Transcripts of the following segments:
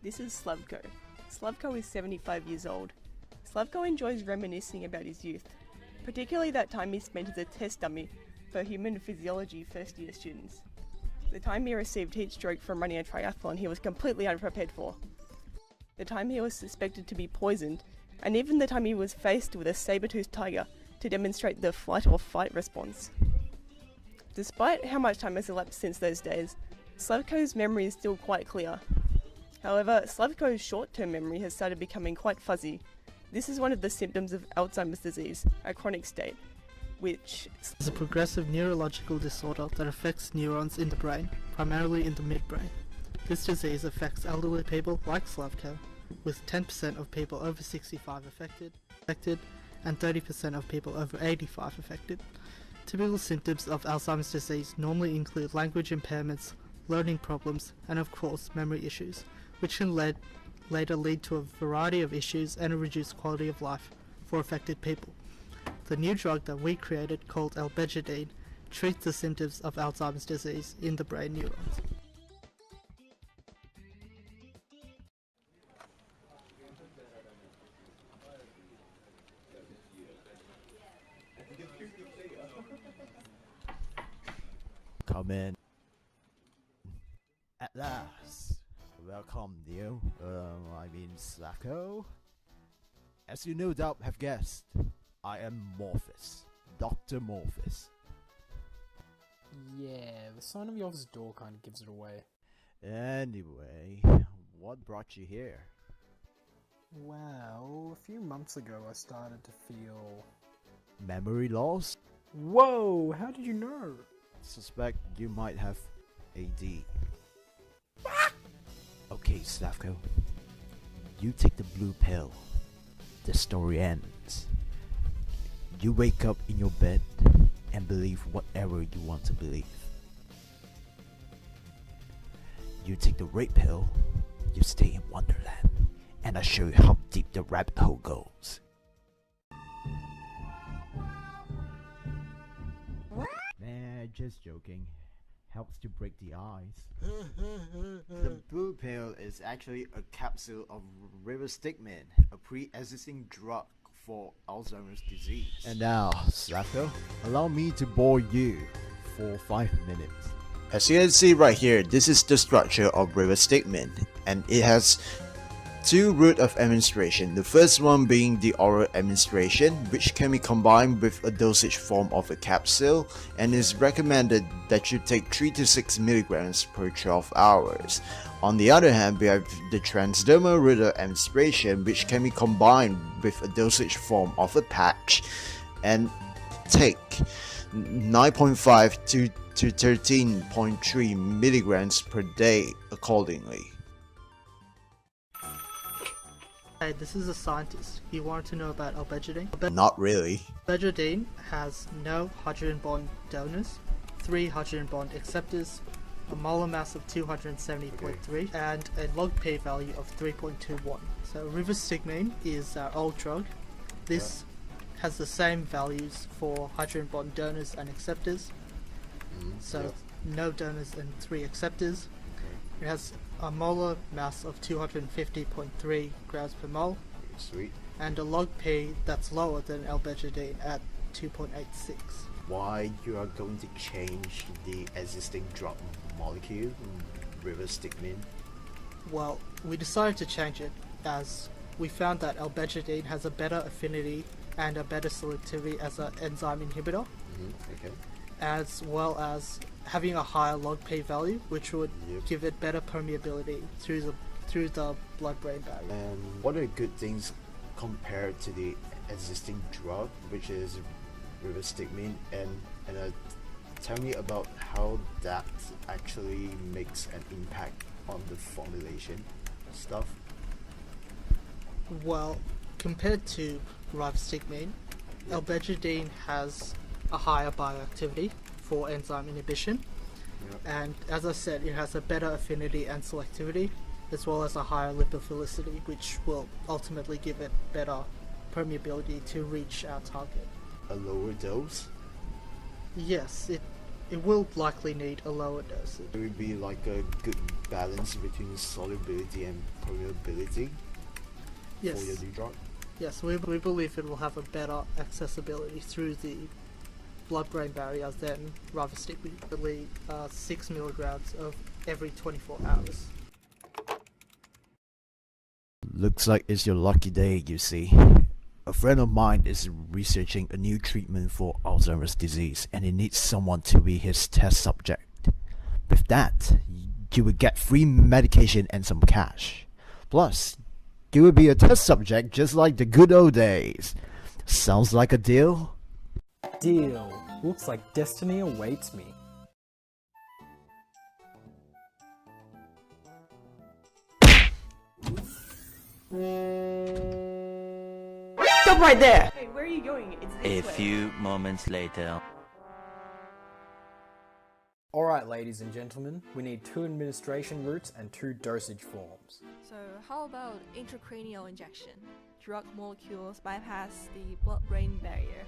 This is Slavko. Slavko is 75 years old. Slavko enjoys reminiscing about his youth, particularly that time he spent as a test dummy for human physiology first year students. The time he received heat stroke from running a triathlon he was completely unprepared for. The time he was suspected to be poisoned, and even the time he was faced with a saber-toothed tiger to demonstrate the flight or fight response. Despite how much time has elapsed since those days, Slavko's memory is still quite clear. However, Slavko's short-term memory has started becoming quite fuzzy. This is one of the symptoms of Alzheimer's disease, a chronic state, which is a progressive neurological disorder that affects neurons in the brain, primarily in the midbrain. This disease affects elderly people like Slavko, with 10% of people over 65 affected, and 30% of people over 85 affected. Typical symptoms of Alzheimer's disease normally include language impairments, learning problems, and of course memory issues, which can later lead to a variety of issues and a reduced quality of life for affected people. The new drug that we created, called Elbejadine, treats the symptoms of Alzheimer's disease in the brain neurons. Come in. At last. Welcome, you. Slavko. As you no doubt have guessed, I am Morphus. Dr. Morphus. Yeah, the sign of the office door kind of gives it away. Anyway, what brought you here? Well, a few months ago I started to feel... Memory loss? Whoa, how did you know? Suspect you might have AD. Okay, Slavko. You take the blue pill. The story ends. You wake up in your bed and believe whatever you want to believe. You take the red pill, you stay in Wonderland, and I show you how deep the rabbit hole goes. Nah, just joking. Helps to break the ice. The blue pill is actually a capsule of rivastigmine, a pre-existing drug for Alzheimer's disease. And now, Slavko, allow me to bore you for 5 minutes. As you can see right here, this is the structure of rivastigmine, and it has two routes of administration. The first one being the oral administration, which can be combined with a dosage form of a capsule, and is recommended that you take 3 to 6 milligrams per 12 hours. On the other hand, we have the transdermal route of administration, which can be combined with a dosage form of a patch, and take 9.5 to 13.3 milligrams per day accordingly. Hey, this is a scientist. You wanted to know about Elbejadine? Not really. Elbejadine has no hydrogen bond donors, 3 hydrogen bond acceptors, a molar mass of 270.3, and a log P value of 3.21. So rivastigmine is our old drug. This has the same values for hydrogen bond donors and acceptors. So no donors and 3 acceptors. It has a molar mass of 250.3 grams per mole. Sweet. And a log P that's lower than Elbejadine at 2.86. Why you are going to change the existing drug molecule, rivastigmine? Well, we decided to change it as we found that Elbejadine has a better affinity and a better selectivity as an enzyme inhibitor. Okay. As well as having a higher log P value, which would give it better permeability through the blood-brain barrier. And what are good things compared to the existing drug, which is rivastigmine, and tell me about how that actually makes an impact on the formulation stuff? Well, compared to rivastigmine, Elbejadine has a higher bioactivity for enzyme inhibition, and as I said, it has a better affinity and selectivity, as well as a higher lipophilicity, which will ultimately give it better permeability to reach our target. A lower dose? Yes, it will likely need a lower dosage. It would be like a good balance between solubility and permeability Yes. for your new drug. Yes, we believe it will have a better accessibility through the blood-brain barrier than rivastigmine, 6 milligrams of every 24 hours. Looks like it's your lucky day, you see. A friend of mine is researching a new treatment for Alzheimer's disease, and he needs someone to be his test subject. With that, you would get free medication and some cash. Plus, you would be a test subject just like the good old days. Sounds like a deal? Deal. Looks like destiny awaits me. Stop right there! Hey, where are you going? It's A this way. few moments later. Alright, ladies and gentlemen, we need 2 administration routes and 2 dosage forms. So how about intracranial injection? Drug molecules bypass the blood-brain barrier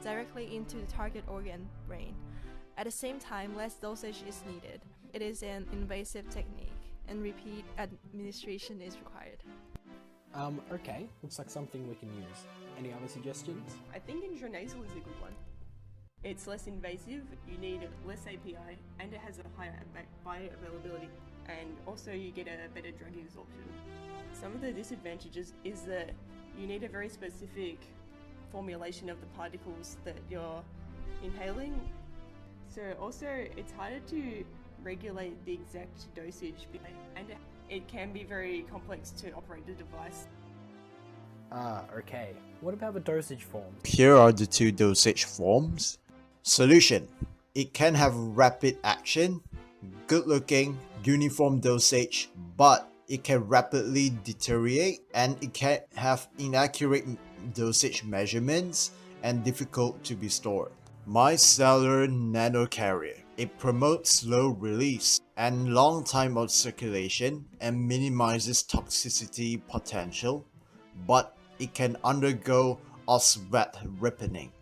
directly into the target organ brain. At the same time, less dosage is needed. It is an invasive technique, and repeat administration is required. Okay, looks like something we can use. Any other suggestions? I think intranasal is a good one. It's less invasive, you need less API, and it has a higher bioavailability, and also you get a better drug absorption. Some of the disadvantages is that you need a very specific formulation of the particles that you're inhaling. So also it's harder to regulate the exact dosage, and it can be very complex to operate the device. Okay. What about the dosage forms? Here are the 2 dosage forms. Solution. It can have rapid action, good looking, uniform dosage, but it can rapidly deteriorate, and it can have inaccurate dosage measurements and difficult to be stored. Micellar nanocarrier. It promotes slow release and long time of circulation and minimizes toxicity potential, but it can undergo oswet ripening.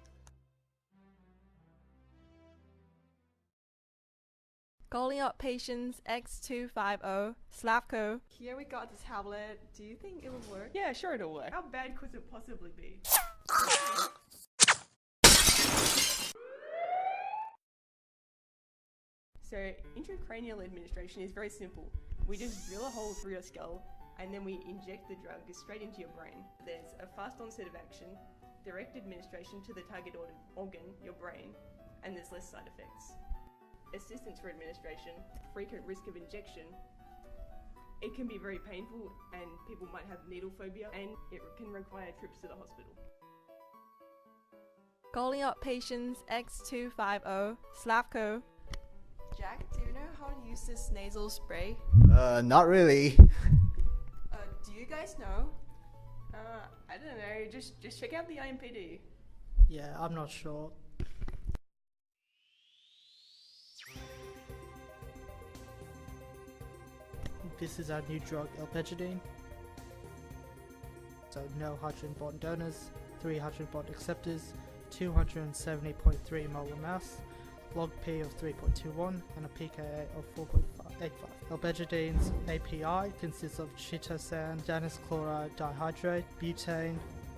Calling out patients X250, Slavko. Here we got the tablet. Do you think it will work? Yeah, sure it'll work. How bad could it possibly be? So intracranial administration is very simple. We just drill a hole through your skull and then we inject the drug straight into your brain. There's a fast onset of action, direct administration to the target organ, your brain, and there's less side effects. Assistance for administration, frequent risk of injection. It can be very painful and people might have needle phobia, and it can require trips to the hospital. Calling out patients X250, Slavko. Jack, do you know how to use this nasal spray? Not really. Do you guys know? I don't know, just check out the IMPD. Yeah, I'm not sure. This is our new drug, Elbejadine. So no hydrogen bond donors, 3 hydrogen bond acceptors, 270.3 molar mass, log P of 3.21 and a pKa of 4.85. Elbejadine's API consists of chitosan, Janus chloride dihydrate, butane,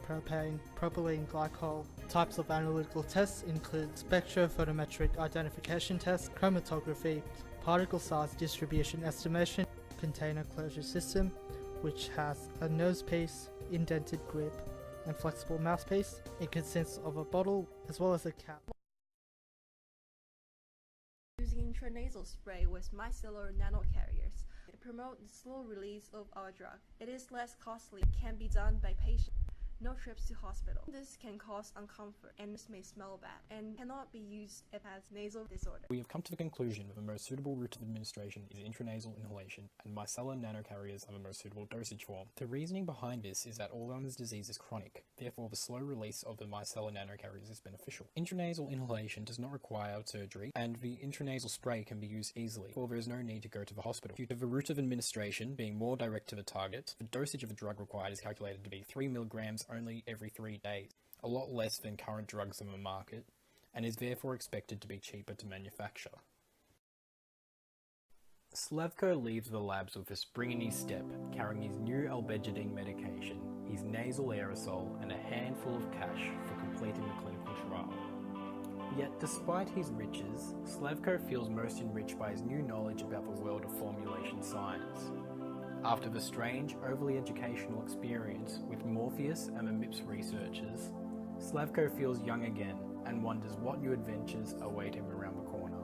propane, propylene glycol. Types of analytical tests include spectrophotometric identification tests, chromatography, particle size distribution estimation, container closure system, which has a nose piece, indented grip, and flexible mouthpiece. It consists of a bottle as well as a cap. Using intranasal spray with micellar nanocarriers. It promotes the slow release of our drug. It is less costly, can be done by patient. No trips to hospital. This can cause uncomfort and this may smell bad and cannot be used if it has nasal disorder. We have come to the conclusion that the most suitable route of administration is intranasal inhalation, and micellar nanocarriers are the most suitable dosage form. The reasoning behind this is that Alzheimer's disease is chronic, therefore the slow release of the micellar nanocarriers is beneficial. Intranasal inhalation does not require surgery, and the intranasal spray can be used easily, for there is no need to go to the hospital. Due to the route of administration being more direct to the target, the dosage of the drug required is calculated to be 3 milligrams only every 3 days, a lot less than current drugs on the market, and is therefore expected to be cheaper to manufacture. Slavko leaves the labs with a spring in his step, carrying his new Elbejadine medication, his nasal aerosol, and a handful of cash for completing the clinical trial. Yet, despite his riches, Slavko feels most enriched by his new knowledge about the world of formulation science. After the strange, overly educational experience with Morpheus and the MIPS researchers, Slavko feels young again and wonders what new adventures await him around the corner.